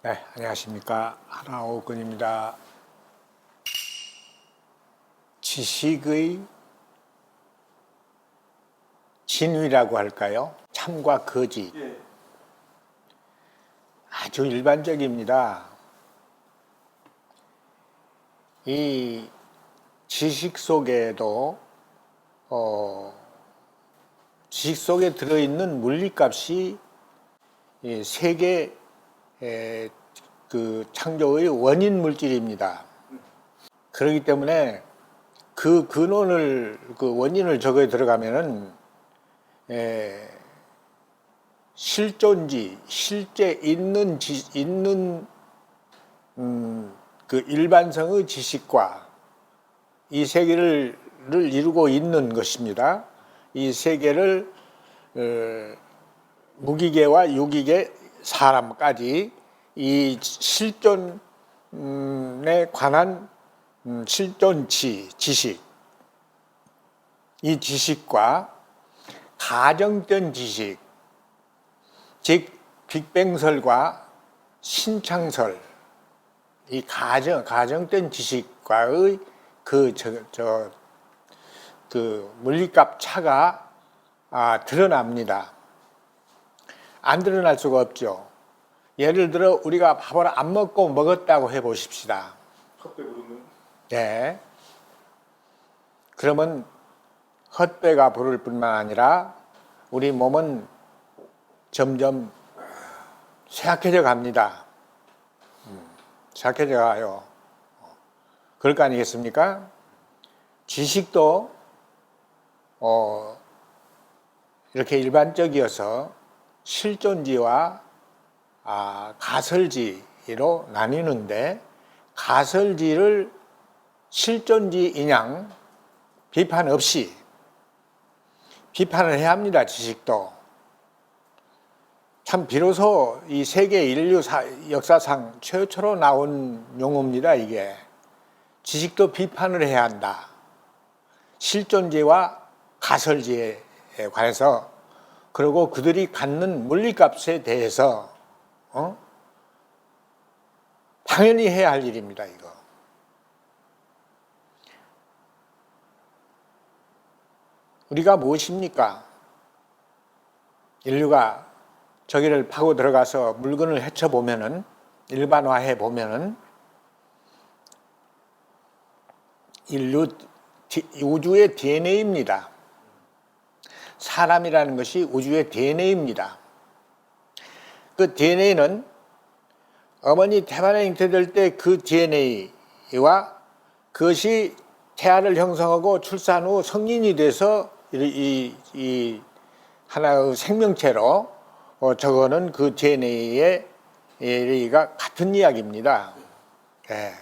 네, 안녕하십니까. 하나오근입니다. 지식의 진위라고 할까요? 참과 거짓. 아주 일반적입니다. 이 지식 속에도 지식 속에 들어있는 물리값이 세계 그 창조의 원인 물질입니다. 그렇기 때문에 그 근원을 그 원인을 저거에 들어가면은 실존지 실제 있는 그 일반성의 지식과 이 세계를 이루고 있는 것입니다. 이 세계를 무기계와 유기계 사람까지 이 실존에 관한 실존치 지식, 이 지식과 가정된 지식, 즉 빅뱅설과 신창설, 이 가정된 지식과의 그 물리값 차가 드러납니다. 안 드러날 수가 없죠. 예를 들어 우리가 밥을 안 먹고 먹었다고 해보십시다. 헛배 부르는? 네. 그러면 헛배가 부를 뿐만 아니라 우리 몸은 점점 쇠약해져 갑니다. 쇠약해져 가요. 그럴 거 아니겠습니까? 지식도 이렇게 일반적이어서 실존지와 가설지로 나뉘는데, 가설지를 실존지인양 비판 없이 비판을 해야 합니다. 지식도 참 비로소 이 세계 인류 역사상 최초로 나온 용어입니다. 이게 지식도 비판을 해야 한다. 실존지와 가설지에 관해서, 그리고 그들이 갖는 물리값에 대해서 당연히 해야 할 일입니다. 이거 우리가 무엇입니까? 인류가 저기를 파고 들어가서 물건을 헤쳐보면은, 일반화해 보면은 우주의 DNA입니다. 사람이라는 것이 우주의 DNA입니다. 그 DNA는 어머니 태반에 잉태될 때 그 DNA와 그것이 태아를 형성하고 출산 후 성인이 돼서 이 하나의 생명체로 저거는 그 DNA가 같은 이야기입니다. 예.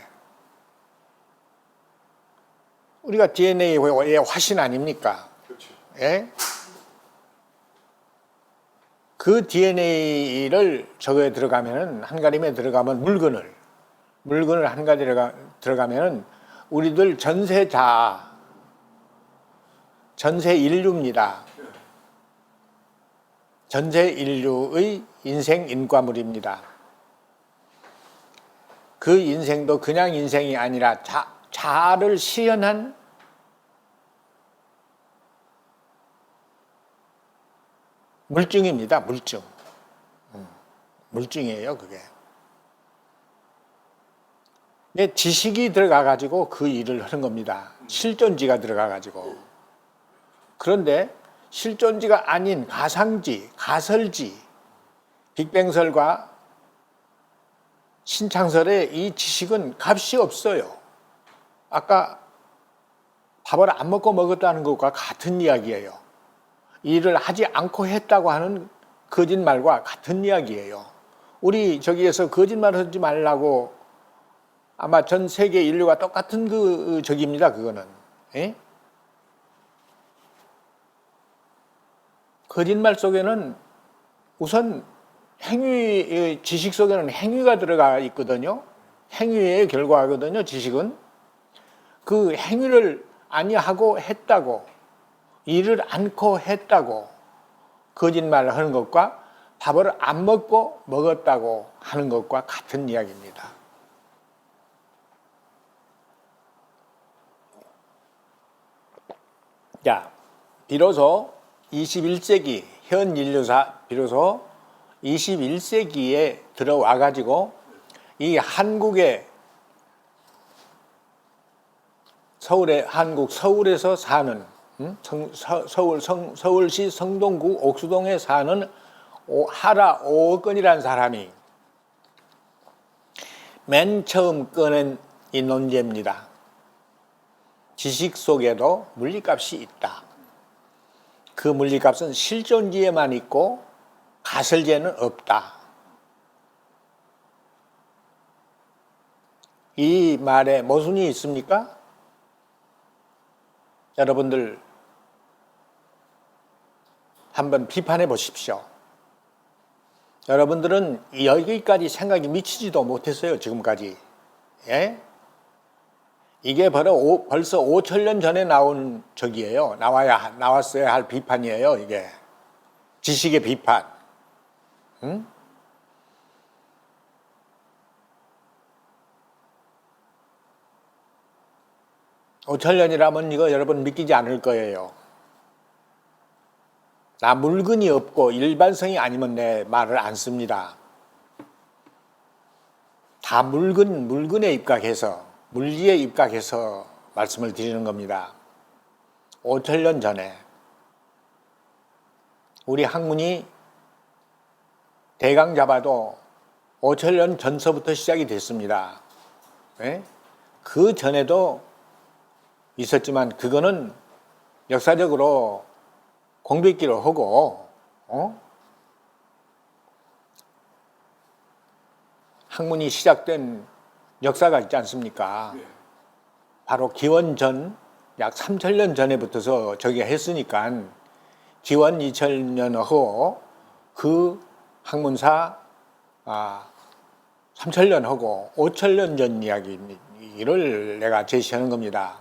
우리가 DNA의 화신 아닙니까? 그렇죠. 예? 그 DNA를 저거에 들어가면은, 한가림에 들어가면 물건을 한가지 들어가면은 우리들 전세 인류입니다. 전세 인류의 인생 인과물입니다. 그 인생도 그냥 인생이 아니라 자아를 실현한 물증입니다. 물증이에요, 그게. 지식이 들어가가지고 그 일을 하는 겁니다. 실존지가 들어가가지고. 그런데 실존지가 아닌 가상지, 가설지, 빅뱅설과 신창설의 이 지식은 값이 없어요. 아까 밥을 안 먹고 먹었다는 것과 같은 이야기예요. 일을 하지 않고 했다고 하는 거짓말과 같은 이야기예요. 우리 저기에서 거짓말 하지 말라고 아마 전 세계 인류가 똑같은 그 적입니다. 그거는. 에? 거짓말 속에는 우선 지식 속에는 행위가 들어가 있거든요. 행위의 결과거든요. 지식은. 그 행위를 아니하고 했다고, 일을 않고 했다고 거짓말을 하는 것과 밥을 안 먹고 먹었다고 하는 것과 같은 이야기입니다. 자, 비로소 21세기 현 인류사 비로소 21세기에 들어와 가지고 이 한국의 서울에서 사는 서울시 성동구 옥수동에 사는 하라 오건이라는 사람이 맨 처음 꺼낸 이 논제입니다. 지식 속에도 물리값이 있다. 그 물리값은 실존지에만 있고 가설지에는 없다. 이 말에 모순이 있습니까? 여러분들 한번 비판해 보십시오. 여러분들은 여기까지 생각이 미치지도 못했어요. 지금까지. 예? 이게 벌써 5천년 전에 나온 적이에요. 나왔어야 할 비판이에요. 이게 지식의 비판. 응? (5천년이라면) 이거 여러분 믿기지 않을 거예요. 나 물건이 없고 일반성이 아니면 내 말을 안 씁니다. 다 물건에 입각해서 물리에 입각해서 말씀을 드리는 겁니다. 5천년 전에 우리 학문이 대강 잡아도 5천년 전서부터 시작이 됐습니다. 네? 그 전에도 있었지만 그거는 역사적으로 공백기로 하고 학문이 시작된 역사가 있지 않습니까? 바로 기원전 약 3천년 전에 붙어서 저기 했으니까 기원 2000년 하고 그 학문사 3천년 하고 5천년 전 이야기를 내가 제시하는 겁니다.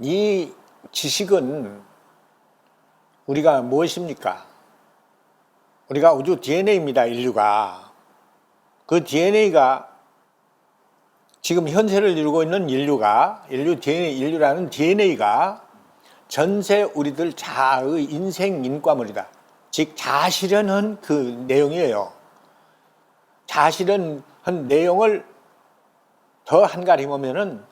이 지식은 우리가 무엇입니까? 우리가 우주 DNA입니다. 인류가. 그 DNA가 지금 현세를 이루고 있는 인류라는 DNA가 전세 우리들 자아의 인생 인과물이다. 즉 자아실현한 그 내용이에요. 자아실현한 내용을 더 한가림하면은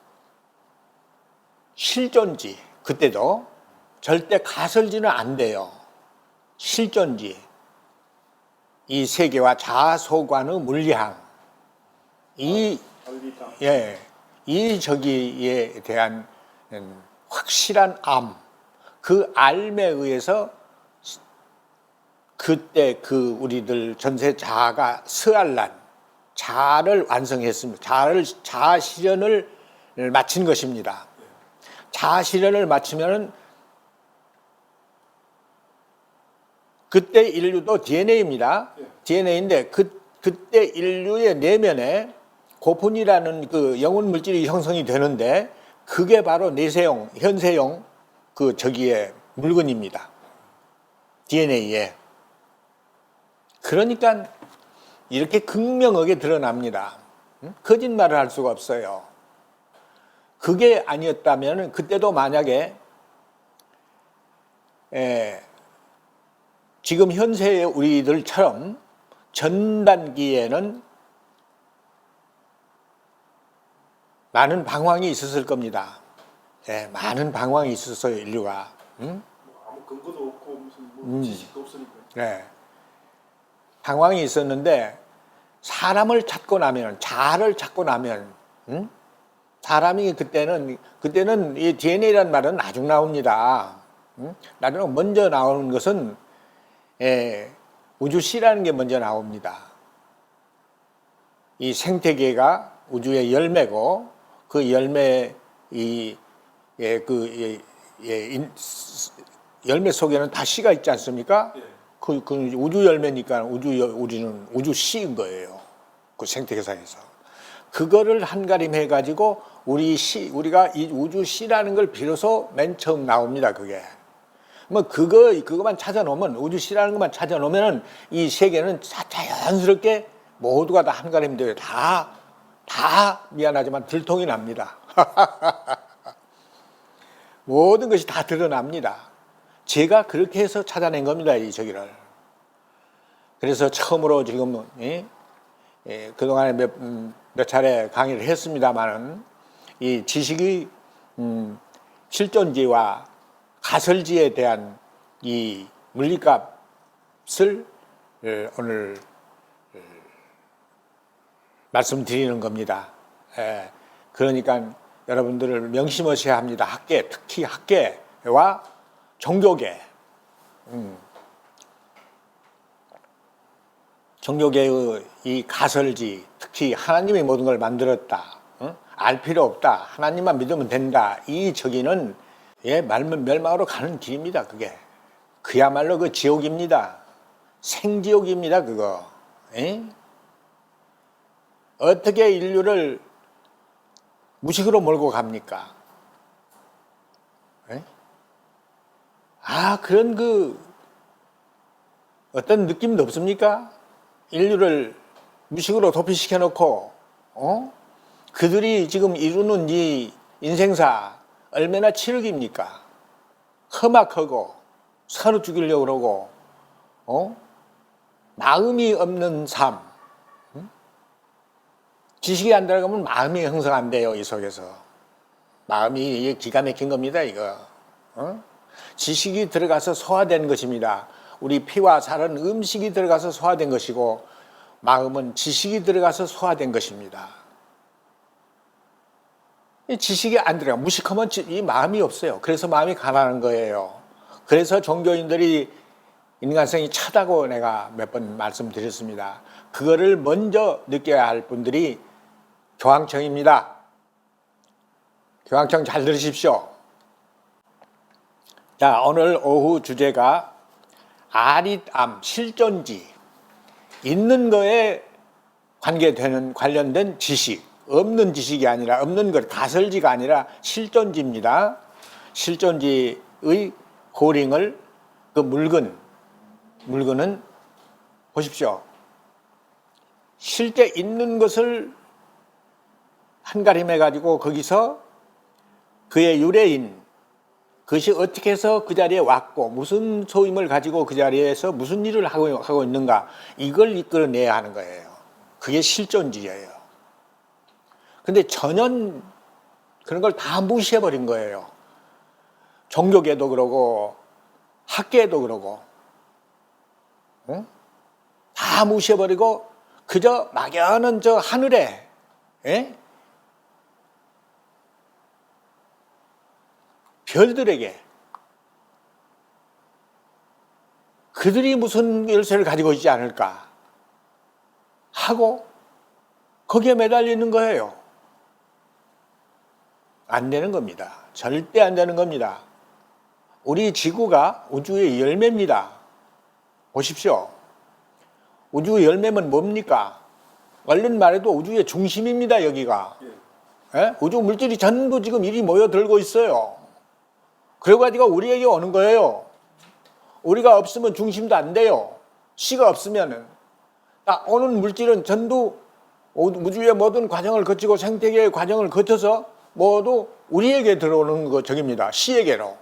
실존지, 그때도 절대 가설지는 안 돼요. 실존지, 이 세계와 자아소관의 물리학, 이 저기에 대한 확실한 그 알에 의해서 그때 그 우리들 전세 자아가 스알란 자아를 완성했습니다. 자아 실현을 마친 것입니다. 자아 실현을 마치면은 그때 인류도 DNA입니다. DNA인데 그때 인류의 내면에 고픈이라는 그 영혼 물질이 형성이 되는데 그게 바로 내세용, 현세용 그 저기의 물건입니다. DNA에. 그러니까 이렇게 극명하게 드러납니다. 거짓말을 할 수가 없어요. 그게 아니었다면 그때도 만약에 지금 현세의 우리들처럼 전반기에는 많은 방황이 있었을 겁니다. 많은 방황이 있었어요, 인류가. 아무 근거도 없고 무슨 지식도 없으니까. 네. 방황이 있었는데 사람을 찾고 나면, 자아를 찾고 나면, 사람이 그때는 이 DNA라는 말은 나중 나옵니다. 나중에 먼저 나오는 것은 우주씨라는 게 먼저 나옵니다. 이 생태계가 우주의 열매고 그 열매 열매 속에는 다 씨가 있지 않습니까? 그 우주 열매니까 우리는 우주씨인 거예요. 그 생태계상에서. 그거를 한가림해 가지고 우리가 이 우주씨라는 걸 비로소 맨 처음 나옵니다. 그게. 뭐 그거만 찾아놓으면 우주시라는 것만 찾아놓으면은 이 세계는 자연스럽게 모두가 다 한가름이 돼요. 다 미안하지만 들통이 납니다. 모든 것이 다 드러납니다. 제가 그렇게 해서 찾아낸 겁니다. 이 저기를. 그래서 처음으로 지금 그동안에 몇 차례 강의를 했습니다마는 이 지식의 실존지와 가설지에 대한 이 물리값을 오늘 말씀드리는 겁니다. 그러니까 여러분들을 명심하셔야 합니다. 학계, 특히 학계와 종교계. 종교계의 이 가설지, 특히 하나님이 모든 걸 만들었다. 알 필요 없다. 하나님만 믿으면 된다. 이 저기는 멸망으로 가는 길입니다. 그게. 그야말로 그 지옥입니다. 생지옥입니다. 그거. 어떻게 인류를 무식으로 몰고 갑니까? 그런 어떤 느낌도 없습니까? 인류를 무식으로 도피시켜 놓고, 그들이 지금 이루는 이 인생사 얼마나 치욕입니까? 험악하고, 서로 죽이려고 그러고, 마음이 없는 삶. 지식이 안 들어가면 마음이 형성 안 돼요, 이 속에서. 마음이 기가 막힌 겁니다, 이거. 지식이 들어가서 소화된 것입니다. 우리 피와 살은 음식이 들어가서 소화된 것이고, 마음은 지식이 들어가서 소화된 것입니다. 이 지식이 안 들어가. 무식하면 이 마음이 없어요. 그래서 마음이 가난한 거예요. 그래서 종교인들이 인간성이 차다고 내가 몇 번 말씀드렸습니다. 그거를 먼저 느껴야 할 분들이 교황청입니다. 교황청 잘 들으십시오. 자, 오늘 오후 주제가 아릿암, 실존지, 있는 거에 관련된 지식, 없는 지식이 아니라, 없는 것, 가설지가 아니라 실존지입니다. 실존지의 고링을, 그 물건은 보십시오. 실제 있는 것을 한가림해가지고 거기서 그의 유래인, 그것이 어떻게 해서 그 자리에 왔고 무슨 소임을 가지고 그 자리에서 무슨 일을 하고 있는가, 이걸 이끌어내야 하는 거예요. 그게 실존지예요. 근데 전혀 그런 걸 다 무시해버린 거예요. 종교계도 그러고 학계도 그러고 다 무시해버리고 그저 막연한 저 하늘에 별들에게 그들이 무슨 열쇠를 가지고 있지 않을까 하고 거기에 매달리는 거예요. 안 되는 겁니다. 절대 안 되는 겁니다. 우리 지구가 우주의 열매입니다. 보십시오. 우주의 열매는 뭡니까? 얼른 말해도 우주의 중심입니다. 여기가. 우주 물질이 전부 지금 이리 모여들고 있어요. 그래가지고 우리에게 오는 거예요. 우리가 없으면 중심도 안 돼요. 씨가 없으면은. 오는 물질은 전부 우주의 모든 과정을 거치고 생태계의 과정을 거쳐서 모두 우리에게 들어오는 거 저깁니다. 씨에게로.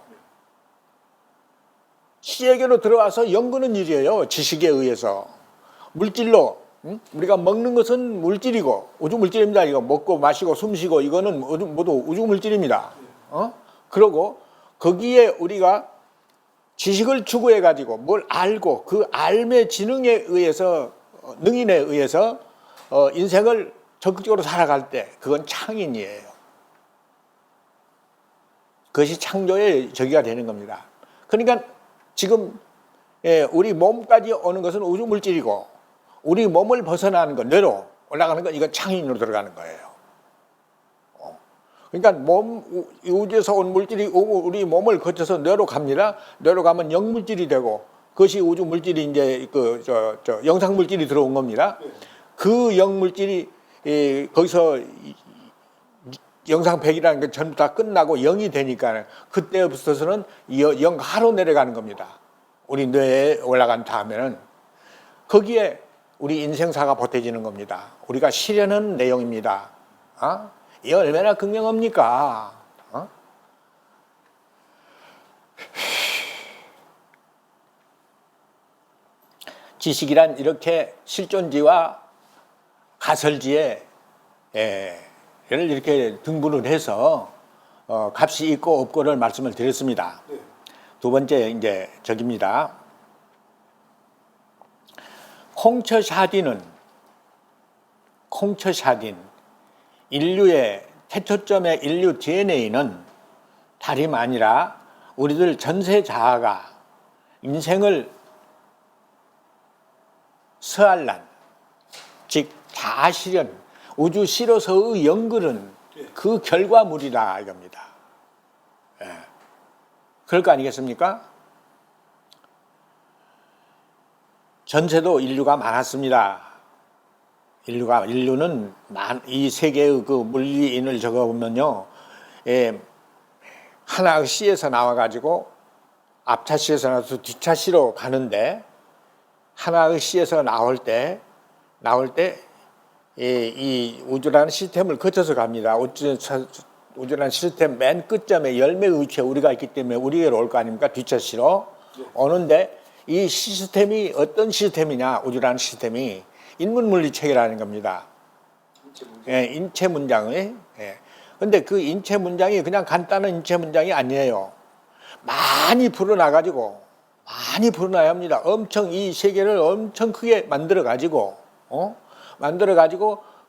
씨에게로 들어와서 연구는 일이에요. 지식에 의해서. 물질로. 우리가 먹는 것은 물질이고 우주 물질입니다. 이거 먹고 마시고 숨쉬고 이거는 모두 우주 물질입니다. 그러고 거기에 우리가 지식을 추구해 가지고 뭘 알고 그 알의 지능에 의해서 능인에 의해서 인생을 적극적으로 살아갈 때 그건 창인이에요. 그것이 창조의 저기가 되는 겁니다. 그러니까 지금 우리 몸까지 오는 것은 우주 물질이고 우리 몸을 벗어나는 것, 뇌로 올라가는 건 이건 창인으로 들어가는 거예요. 그러니까 우주에서 온 물질이 우리 몸을 거쳐서 뇌로 갑니다. 뇌로 가면 영물질이 되고 그것이 우주 물질이 이제 영상 물질이 들어온 겁니다. 그 영물질이 거기서 영상 100이라는 게 전부 다 끝나고 0이 되니까 그때부터서는 0하로 내려가는 겁니다. 우리 뇌에 올라간 다음에는 거기에 우리 인생사가 보태지는 겁니다. 우리가 실현한 내용입니다. 이게 얼마나 극명합니까? 지식이란 이렇게 실존지와 가설지에 이렇게 등분을 해서 값이 있고 없고를 말씀을 드렸습니다. 네. 두 번째 이제 저기입니다. 콩처샤딘 인류의 태초점의 인류 DNA는 다름 아니라 우리들 전세 자아가 인생을 서한란, 즉 자아실현, 우주 실어서의 연결은 그 결과물이다 이겁니다. 그럴 거 아니겠습니까? 전세도 인류가 많았습니다. 인류는 이 세계의 그 물리인을 적어보면요, 하나의 시에서 나와가지고 앞차시에서 나와서 뒷차시로 가는데 하나의 시에서 나올 때 이 우주라는 시스템을 거쳐서 갑니다. 우주라는 시스템 맨 끝점에 열매의 위치에 우리가 있기 때문에 우리에게로 올 거 아닙니까? 뒷차시로 오는데 이 시스템이 어떤 시스템이냐? 우주라는 시스템이 인문물리체계라는 겁니다. 인체 문장의. 근데 그 인체 문장이 그냥 간단한 인체 문장이 아니에요. 많이 풀어놔가지고 많이 풀어놔야 합니다. 엄청 이 세계를 엄청 크게 만들어가지고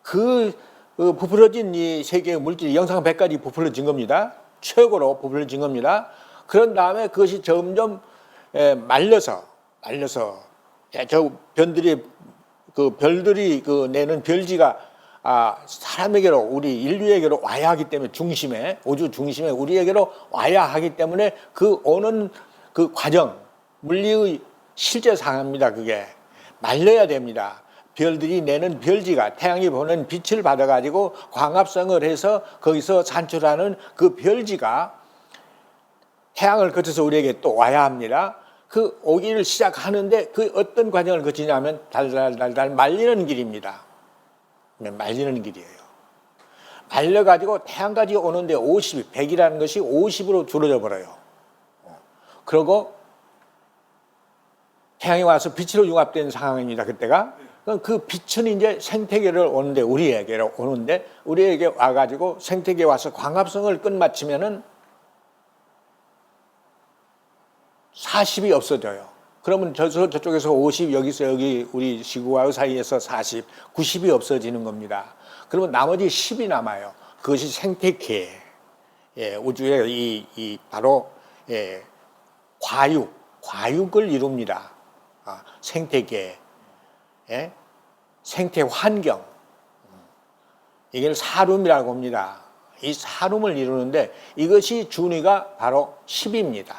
그 부풀어진 이 세계의 물질이 영상 100까지 부풀어진 겁니다. 최고로 부풀어진 겁니다. 그런 다음에 그것이 점점 말려서 저 별들이 내는 별지가 사람에게로 우리 인류에게로 와야 하기 때문에 우주 중심에 우리에게로 와야 하기 때문에 그 오는 그 과정 물리의 실제 상황입니다. 그게 말려야 됩니다. 별들이 내는 별지가 태양이 보는 빛을 받아가지고 광합성을 해서 거기서 산출하는 그 별지가 태양을 거쳐서 우리에게 또 와야 합니다. 그 오기를 시작하는데 그 어떤 과정을 거치냐면 달달 말리는 길입니다. 말리는 길이에요. 말려가지고 태양까지 오는데 100이라는 것이 50으로 줄어져 버려요. 그리고 태양이 와서 빛으로 융합된 상황입니다. 그때가. 그 빛은 이제 생태계를 오는데 우리에게 와가지고 생태계에 와서 광합성을 끝마치면은 40이 없어져요. 그러면 저쪽에서 50, 여기서 여기 우리 지구와 사이에서 40, 90이 없어지는 겁니다. 그러면 나머지 10이 남아요. 그것이 생태계, 우주의 바로 과육을 이룹니다. 생태계, 생태 환경, 이걸 사룸이라고 합니다. 이 사룸을 이루는데 이것이 준위가 바로 10입니다.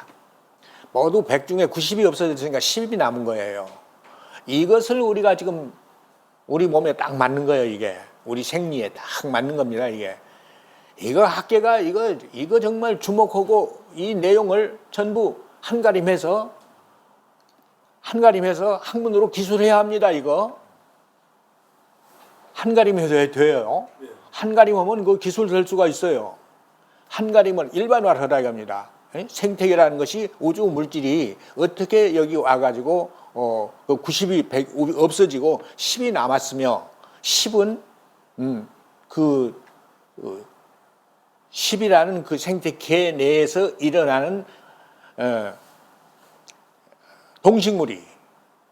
모두 100 중에 90이 없어졌으니까 10이 남은 거예요. 이것을 우리가 지금 우리 몸에 딱 맞는 거예요. 이게 우리 생리에 딱 맞는 겁니다. 이거 학계가 이거 정말 주목하고 이 내용을 전부 한가림해서 학문으로 기술해야 합니다. 이거 한가림해서 돼요. 한가림하면 그 기술 될 수가 있어요. 한가림을 일반화하라 이겁니다. 생태계라는 것이 우주 물질이 어떻게 여기 와가지고 90이 100 없어지고 10이 남았으며 10은 10이라는 그 생태계 내에서 일어나는 동식물이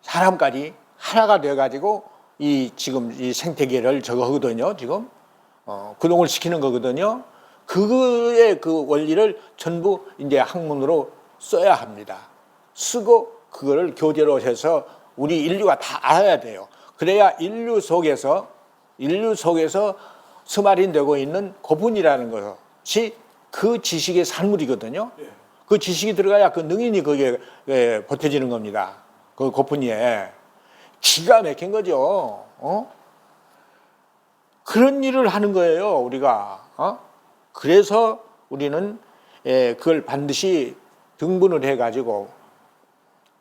사람까지 하나가 되어가지고 지금 이 생태계를 저거 하거든요. 지금 구동을 시키는 거거든요. 그거의 그 원리를 전부 이제 학문으로 써야 합니다. 쓰고 그거를 교재로 해서 우리 인류가 다 알아야 돼요. 그래야 인류 속에서 스마린되고 있는 고분이라는 것이 그 지식의 산물이거든요. 그 지식이 들어가야 그 능인이 거기에 보태지는 겁니다. 그 고분이에. 기가 막힌 거죠. 그런 일을 하는 거예요, 우리가. 그래서 우리는 그걸 반드시 등분을 해가지고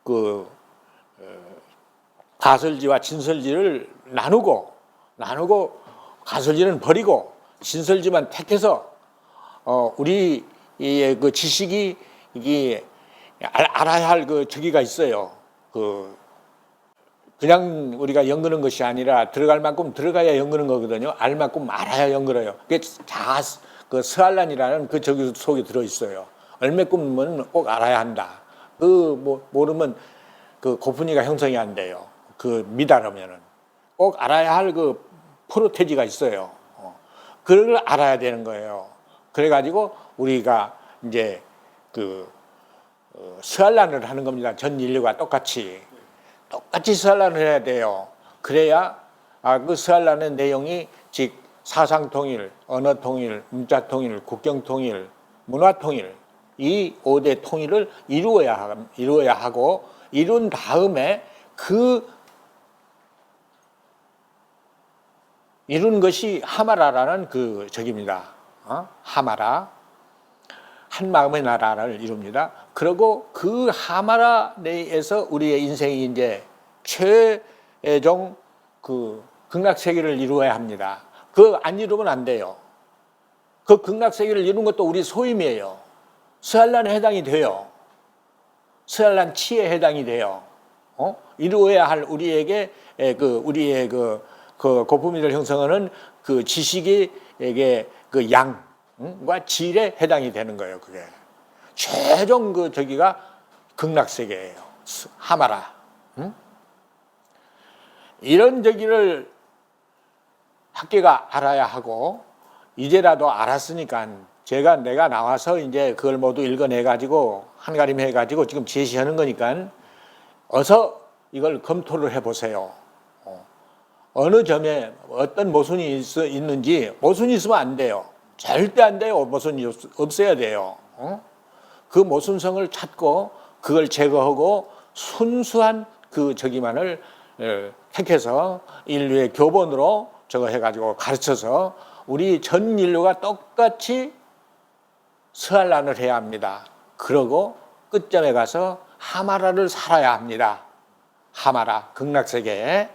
그 가설지와 진설지를 나누고 가설지는 버리고 진설지만 택해서 우리의 그 지식이 이게 알아야 할 그 저기가 있어요. 그냥 우리가 연구하는 것이 아니라 들어갈 만큼 들어가야 연구하는 거거든요. 알 만큼 알아야 연구해요. 그게 다 그 스알란이라는 그 저기 속에 들어 있어요. 얼매꿈은 꼭 알아야 한다. 모르면 그 고분위가 형성이 안 돼요. 그 미달하면은 꼭 알아야 할 그 프로테지가 있어요. 그걸 알아야 되는 거예요. 그래가지고 우리가 이제 스알란을 하는 겁니다. 전 인류가 똑같이 스알란을 해야 돼요. 그래야 그 스알란의 내용이 즉 사상 통일, 언어 통일, 문자 통일, 국경 통일, 문화 통일 이 5대 통일을 이루어야 하고 이룬 다음에 이룬 것이 하마라라는 그 적입니다. 하마라. 한 마음의 나라를 이룹니다. 그리고 그 하마라 내에서 우리의 인생이 이제 최종 그 극락세계를 이루어야 합니다. 안 이루면 안 돼요. 그 극락세계를 이룬 것도 우리 소임이에요. 스알란에 해당이 돼요. 스알란 치에 해당이 돼요. 이루어야 할 우리에게 우리의 그 고품위를 형성하는 그 지식에게 그 양과 질에 해당이 되는 거예요. 그게 최종 그 저기가 극락세계예요. 하마라. 이런 저기를 학계가 알아야 하고 이제라도 알았으니까 내가 나와서 이제 그걸 모두 읽어내 가지고 한가림 해 가지고 지금 제시하는 거니까 어서 이걸 검토를 해 보세요. 어느 점에 어떤 모순이 있는지. 모순이 있으면 안 돼요. 절대 안 돼요. 모순이 없어야 돼요. 그 모순성을 찾고 그걸 제거하고 순수한 그 저기만을 택해서 인류의 교본으로 저거 해가지고 가르쳐서 우리 전 인류가 똑같이 스알란을 해야 합니다. 그러고 끝점에 가서 하마라를 살아야 합니다. 하마라, 극락세계에.